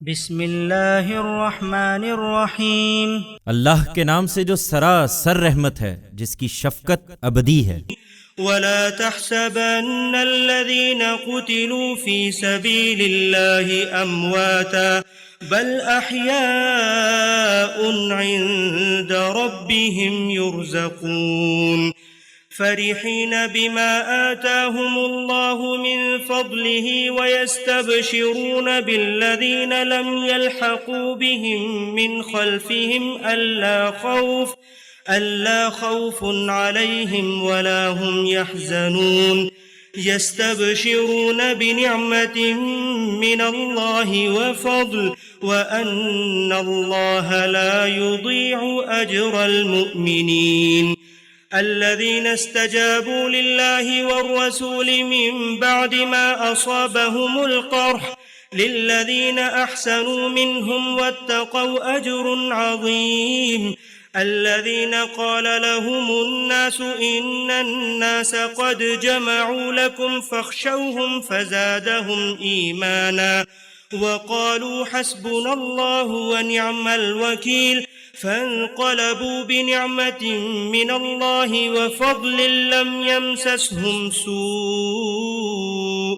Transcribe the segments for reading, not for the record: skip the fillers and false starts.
بسم اللہ الرحمن الرحیم، اللہ کے نام سے جو سراسر رحمت ہے، جس کی شفقت ابدی ہے۔ ولا تحسبن الذين قتلوا في سبيل الله أمواتا بل أحياء عند ربهم يرزقون فرحين بما آتاهم الله من فضله ويستبشرون بالذين لم يلحقوا بهم من خلفهم ألا خوف عليهم ولا هم يحزنون يستبشرون بنعمة من الله وفضل وأن الله لا يضيع أجر المؤمنين الذين استجابوا لله والرسول من بعد ما أصابهم القرح للذين أحسنوا منهم واتقوا أجر عظيم الذين قال لهم الناس إن الناس قد جمعوا لكم فاخشوهم فزادهم إيمانا وقالوا حسبنا الله ونعم الوكيل فانقلبوا بنعمة من الله وفضل لم يمسسهم سوء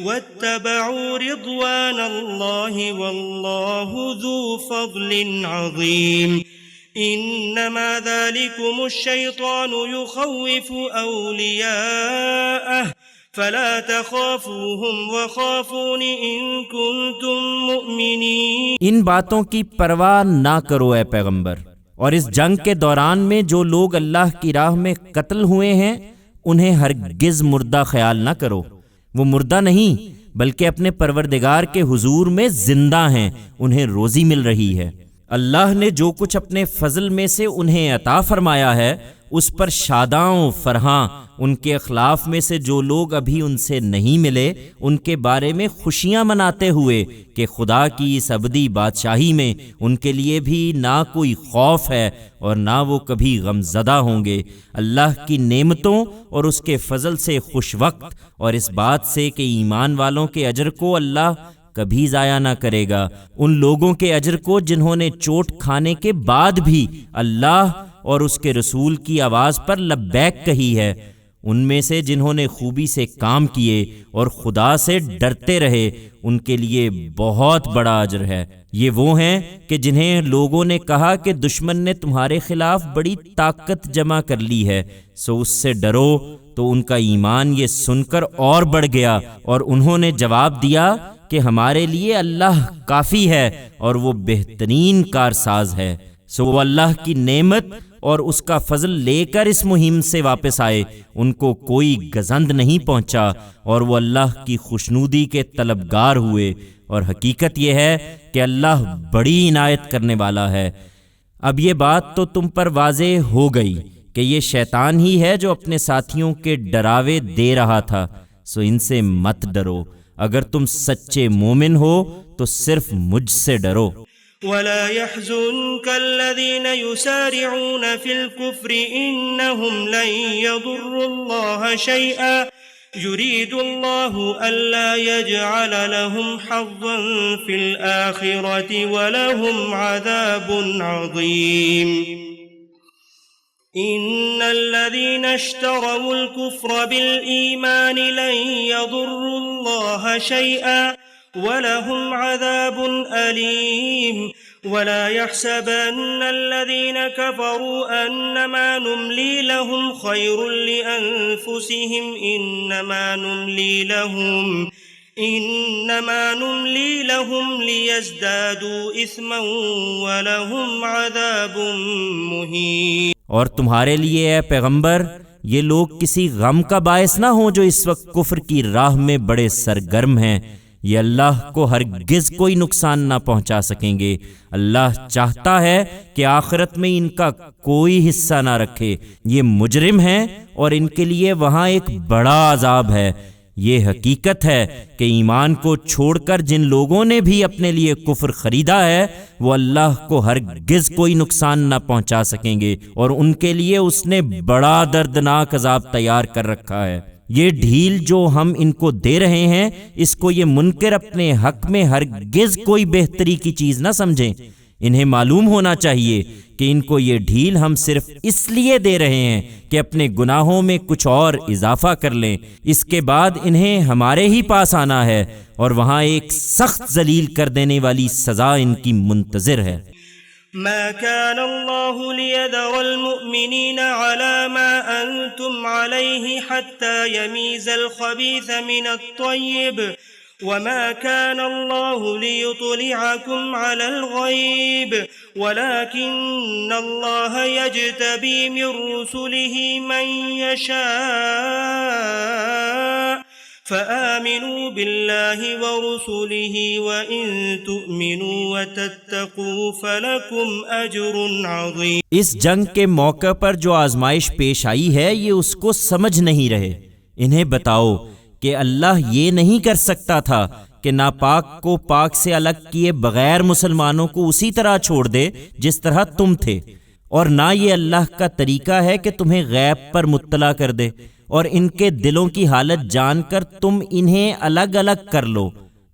واتبعوا رضوان الله والله ذو فضل عظيم انما ذلكم الشيطان يخوف اولياءه فلا تخافوهم وخافون ان كنتم مؤمنين۔ ان باتوں کی پرواہ نہ کرو اے پیغمبر، اور اس جنگ کے دوران میں جو لوگ اللہ کی راہ میں قتل ہوئے ہیں انہیں ہرگز مردہ خیال نہ کرو۔ وہ مردہ نہیں بلکہ اپنے پروردگار کے حضور میں زندہ ہیں، انہیں روزی مل رہی ہے۔ اللہ نے جو کچھ اپنے فضل میں سے انہیں عطا فرمایا ہے اس پر شاداں و فرحاں، ان کے اخلاف میں سے جو لوگ ابھی ان سے نہیں ملے ان کے بارے میں خوشیاں مناتے ہوئے کہ خدا کی اس ابدی بادشاہی میں ان کے لیے بھی نہ کوئی خوف ہے اور نہ وہ کبھی غمزدہ ہوں گے۔ اللہ کی نعمتوں اور اس کے فضل سے خوش وقت، اور اس بات سے کہ ایمان والوں کے اجر کو اللہ کبھی ضائع نہ کرے گا، ان لوگوں کے اجر کو جنہوں نے چوٹ کھانے کے بعد بھی اللہ اور اس کے رسول کی آواز پر لبیک کہی ہے، ان میں سے جنہوں نے خوبی سے کام کیے اور خدا سے ڈرتے رہے، ان کے لیے بہت بڑا اجر ہے۔ یہ وہ ہیں کہ جنہیں لوگوں نے کہا کہ دشمن نے تمہارے خلاف بڑی طاقت جمع کر لی ہے سو اس سے ڈرو، تو ان کا ایمان یہ سن کر اور بڑھ گیا، اور انہوں نے جواب دیا کہ ہمارے لیے اللہ کافی ہے اور وہ بہترین کارساز ہے۔ سو وہ اللہ کی نعمت اور اس کا فضل لے کر اس مہم سے واپس آئے، ان کو کوئی گزند نہیں پہنچا، اور وہ اللہ کی خوشنودی کے طلبگار ہوئے، اور حقیقت یہ ہے کہ اللہ بڑی عنایت کرنے والا ہے۔ اب یہ بات تو تم پر واضح ہو گئی کہ یہ شیطان ہی ہے جو اپنے ساتھیوں کے ڈراوے دے رہا تھا، سو ان سے مت ڈرو، اگر تم سچے مومن ہو تو صرف مجھ سے ڈرو۔ ولا يحزنك الذين يسارعون في الكفر إنهم لن يضروا الله شيئا يريد الله ألا يجعل لهم حظا في الآخرة ولهم عذاب عظيم إن الذين اشتروا الكفر بالإيمان لن يضروا الله شيئا وَلَهُمْ عَذَابٌ أَلِيمٌ وَلَا يَحْسَبَنَّ الَّذِينَ كَفَرُوا أَنَّمَا نُمْلِي لَهُمْ خَيْرٌ لِأَنفُسِهِمْ إِنَّمَا نُمْلِي لَهُمْ لِيَزْدَادُوا إِثْمًا وَلَهُمْ عَذَابٌ مُهِينٌ۔ اور تمہارے لیے اے پیغمبر یہ لوگ کسی غم کا باعث نہ ہوں جو اس وقت کفر کی راہ میں بڑے سرگرم ہیں، یہ اللہ کو ہرگز کوئی نقصان نہ پہنچا سکیں گے۔ اللہ چاہتا ہے کہ آخرت میں ان کا کوئی حصہ نہ رکھے، یہ مجرم ہیں اور ان کے لیے وہاں ایک بڑا عذاب ہے۔ یہ حقیقت ہے کہ ایمان کو چھوڑ کر جن لوگوں نے بھی اپنے لیے کفر خریدا ہے وہ اللہ کو ہرگز کوئی نقصان نہ پہنچا سکیں گے، اور ان کے لیے اس نے بڑا دردناک عذاب تیار کر رکھا ہے۔ یہ ڈھیل جو ہم ان کو دے رہے ہیں اس کو یہ منکر اپنے حق میں ہرگز کوئی بہتری کی چیز نہ سمجھیں۔ انہیں معلوم ہونا چاہیے کہ ان کو یہ ڈھیل ہم صرف اس لیے دے رہے ہیں کہ اپنے گناہوں میں کچھ اور اضافہ کر لیں، اس کے بعد انہیں ہمارے ہی پاس آنا ہے اور وہاں ایک سخت ذلیل کر دینے والی سزا ان کی منتظر ہے۔ ما كان الله ليذر المؤمنين على ما أنتم عليه حتى يميز الخبيث من الطيب وما كان الله ليطلعكم على الغيب ولكن الله يجتبي من رسله من يشاء فآمنوا بالله ورسله وإن تؤمنوا وتتقوا فلكم أجر عظيم۔ اس جنگ کے موقع پر جو آزمائش پیش آئی ہے یہ اس کو سمجھ نہیں رہے۔ انہیں بتاؤ کہ اللہ یہ نہیں کر سکتا تھا کہ ناپاک کو پاک سے الگ کیے بغیر مسلمانوں کو اسی طرح چھوڑ دے جس طرح تم تھے، اور نہ یہ اللہ کا طریقہ ہے کہ تمہیں غیب پر مطلع کر دے اور ان کے دلوں کی حالت جان کر تم انہیں الگ الگ کر لو،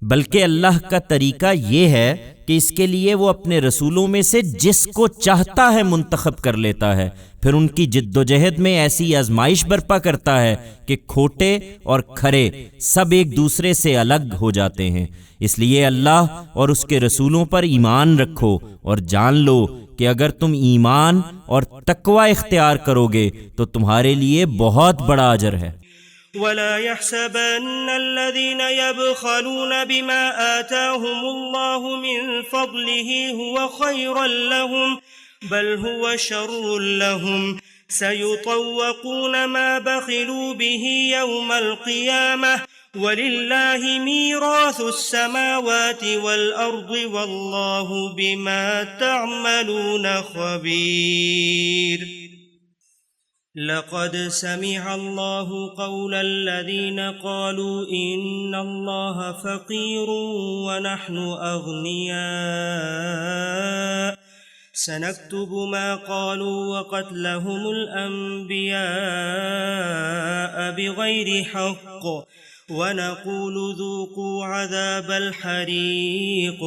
بلکہ اللہ کا طریقہ یہ ہے کہ اس کے لیے وہ اپنے رسولوں میں سے جس کو چاہتا ہے منتخب کر لیتا ہے، پھر ان کی جد و جہد میں ایسی آزمائش برپا کرتا ہے کہ کھوٹے اور کھرے سب ایک دوسرے سے الگ ہو جاتے ہیں۔ اس لیے اللہ اور اس کے رسولوں پر ایمان رکھو اور جان لو کہ اگر تم ایمان اور تقوی اختیار کرو گے تو تمہارے لیے بہت بڑا اجر ہے۔ ولا يحسبن الذين يبخلون بما آتاهم الله من فضله هو خيرا لهم بل هو شر لهم سيطوقون ما بخلوا به يوم القيامة وَلِلَّهِ مِيرَاثُ السَّمَاوَاتِ وَالْأَرْضِ وَاللَّهُ بِمَا تَعْمَلُونَ خَبِيرٌ۔ لَقَدْ سَمِعَ اللَّهُ قَوْلَ الَّذِينَ قَالُوا إِنَّ اللَّهَ فَقِيرٌ وَنَحْنُ أَغْنِيَاءُ سَنَكْتُبُ مَا قَالُوا وَقَتْلَهُمُ الْأَنْبِيَاءَ بِغَيْرِ حَقٍّ وَنَقُولُ ذُوقُوا عَذَابَ الْحَرِيقِ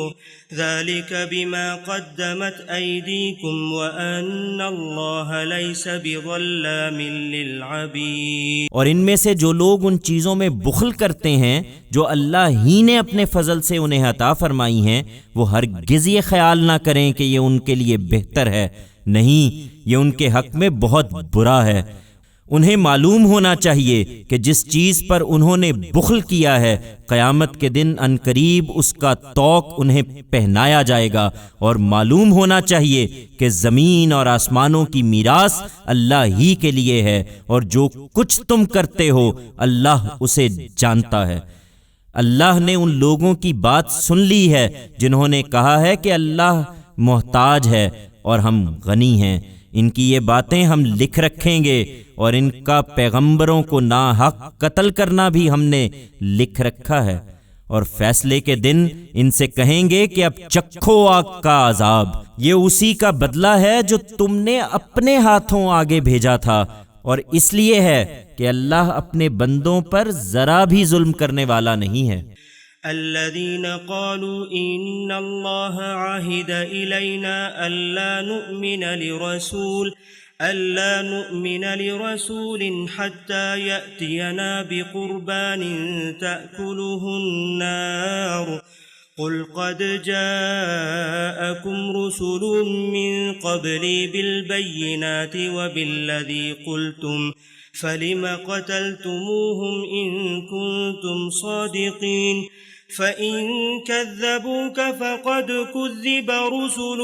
ذَلِكَ بِمَا قَدَّمَتْ أَيْدِيكُمْ وَأَنَّ اللَّهَ لَيْسَ بِظَلَّامٍ لِلْعَبِيدِ۔ اور ان میں سے جو لوگ ان چیزوں میں بخل کرتے ہیں جو اللہ ہی نے اپنے فضل سے انہیں عطا فرمائی ہیں، وہ ہرگز یہ خیال نہ کریں کہ یہ ان کے لیے بہتر ہے، نہیں، یہ ان کے حق میں بہت برا ہے۔ انہیں معلوم ہونا چاہیے کہ جس چیز پر انہوں نے بخل کیا ہے قیامت کے دن عنقریب اس کا طوق انہیں پہنایا جائے گا، اور معلوم ہونا چاہیے کہ زمین اور آسمانوں کی میراث اللہ ہی کے لیے ہے، اور جو کچھ تم کرتے ہو اللہ اسے جانتا ہے۔ اللہ نے ان لوگوں کی بات سن لی ہے جنہوں نے کہا ہے کہ اللہ محتاج ہے اور ہم غنی ہیں۔ ان کی یہ باتیں ہم لکھ رکھیں گے، اور ان کا پیغمبروں کو ناحق قتل کرنا بھی ہم نے لکھ رکھا ہے، اور فیصلے کے دن ان سے کہیں گے کہ اب چکھو آگ کا عذاب، یہ اسی کا بدلہ ہے جو تم نے اپنے ہاتھوں آگے بھیجا تھا، اور اس لیے ہے کہ اللہ اپنے بندوں پر ذرا بھی ظلم کرنے والا نہیں ہے۔ الذين قالوا إن الله عهد إلينا ألا نؤمن لرسول حتى يأتينا بقربان تأكله النار قل قد جاءكم رسل من قبلي بالبينات وبالذي قلتم فلم قتلتموهم إن كنتم صادقين فإن كذبوك فقد كذب رسل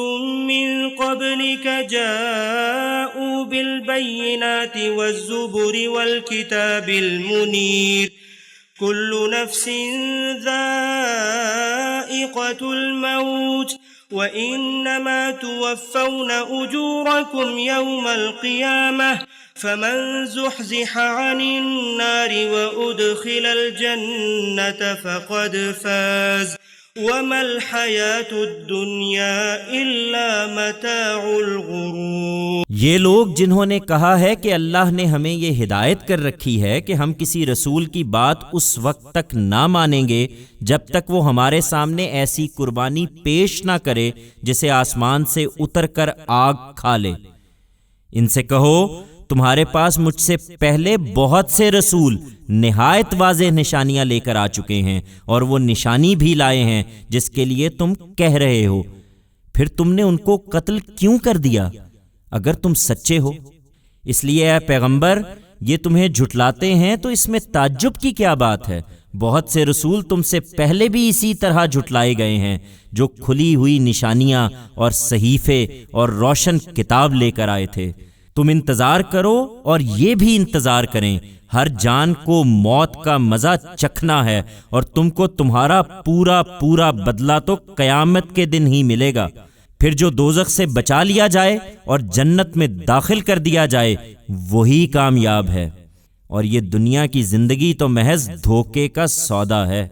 من قبلك جاءوا بالبينات والزبر والكتاب المنير كل نفس ذائقة الموت وإنما توفون أجوركم يوم القيامة فمن زحزح عن النار وأدخل الجنة فقد فاز وما الحياة الدنيا إلا متاع الغرور۔ یہ لوگ جنہوں نے کہا ہے کہ اللہ نے ہمیں یہ ہدایت کر رکھی ہے کہ ہم کسی رسول کی بات اس وقت تک نہ مانیں گے جب تک وہ ہمارے سامنے ایسی قربانی پیش نہ کرے جسے آسمان سے اتر کر آگ کھا لے، ان سے کہو تمہارے پاس مجھ سے پہلے بہت سے رسول نہایت واضح نشانیاں لے کر آ چکے ہیں، اور وہ نشانی بھی لائے ہیں جس کے لیے تم کہہ رہے ہو، پھر تم نے ان کو قتل کیوں کر دیا اگر تم سچے ہو؟ اس لیے اے پیغمبر، یہ تمہیں جھٹلاتے ہیں تو اس میں تعجب کی کیا بات ہے؟ بہت سے رسول تم سے پہلے بھی اسی طرح جھٹلائے گئے ہیں جو کھلی ہوئی نشانیاں اور صحیفے اور روشن کتاب لے کر آئے تھے۔ تم انتظار کرو اور یہ بھی انتظار کریں، ہر جان کو موت کا مزہ چکھنا ہے، اور تم کو تمہارا پورا پورا بدلہ تو قیامت کے دن ہی ملے گا۔ پھر جو دوزخ سے بچا لیا جائے اور جنت میں داخل کر دیا جائے وہی کامیاب ہے، اور یہ دنیا کی زندگی تو محض دھوکے کا سودا ہے۔